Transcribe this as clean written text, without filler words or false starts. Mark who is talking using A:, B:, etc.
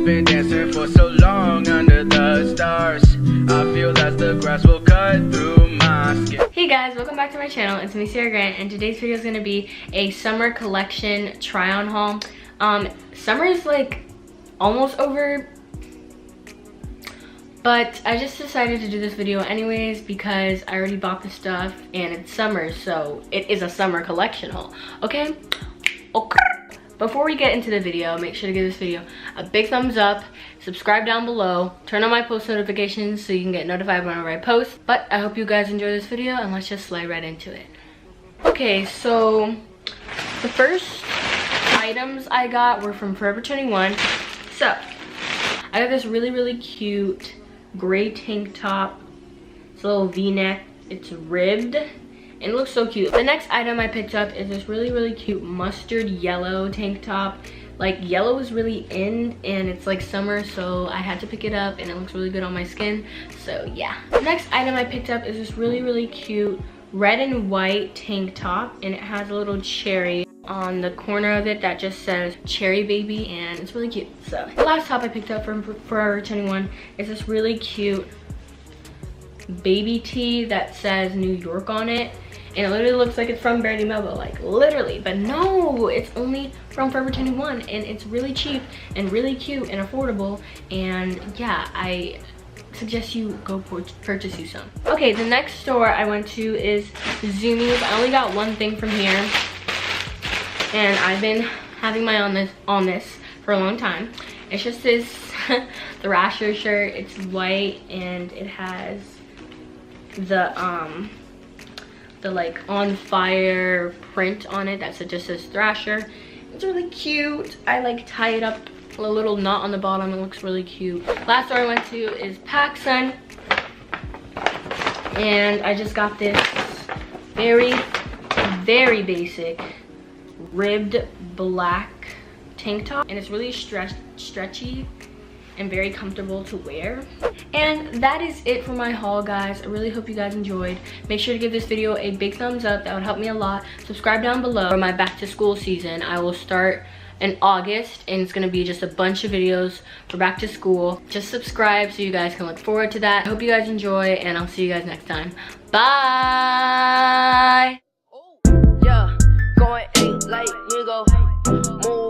A: We've been dancing for so long under the stars. I feel that the grass will cut through my skin.
B: Hey guys, welcome back to my channel. It's me, Sarah Grant, and today's video is going to be a summer collection try-on haul. Summer is like almost over, but I just decided to do this video anyways because I already bought the stuff and it's summer, so it is a summer collection haul. Okay. Before we get into the video, make sure to give this video a big thumbs up, subscribe down below, turn on my post notifications so you can get notified whenever I post. But I hope you guys enjoy this video, and let's just slide right into it. Okay, so the first items I got were from Forever 21. So I got this really cute gray tank top. It's a little v-neck, it's ribbed, and it looks so cute. The next item I picked up is this really cute mustard yellow tank top. Like, yellow is really in and it's like summer, so I had to pick it up and it looks really good on my skin, so yeah. The next item I picked up is this really cute red and white tank top, and it has a little cherry on the corner of it that just says cherry baby, and it's really cute. So the last top I picked up from Forever 21 is this really cute baby tee that says New York on it, and it literally looks like it's from Barely Melville, like literally, but no, it's only from Forever 21, and it's really cheap and really cute and affordable, and yeah, I suggest you go purchase you some. Okay, the next store I went to is Zumiez. I only got one thing from here, and I've been having my eye on this for a long time. It's just this Thrasher shirt. It's white and it has the like on fire print on it that just says Thrasher. It's really cute. I like tie it up a little knot on the bottom. It looks really cute. Last store I went to is PacSun, and I just got this very basic ribbed black tank top, and it's really stretchy and very comfortable to wear. And that is it for my haul, guys. I really hope you guys enjoyed. Make sure to give this video a big thumbs up. That would help me a lot. Subscribe down below for my back to school season. I will start in August, and it's gonna be just a bunch of videos for back to school. Just subscribe so you guys can look forward to that. I hope you guys enjoy, and I'll see you guys next time. Bye.
C: Yeah, going ain't like nigga. Move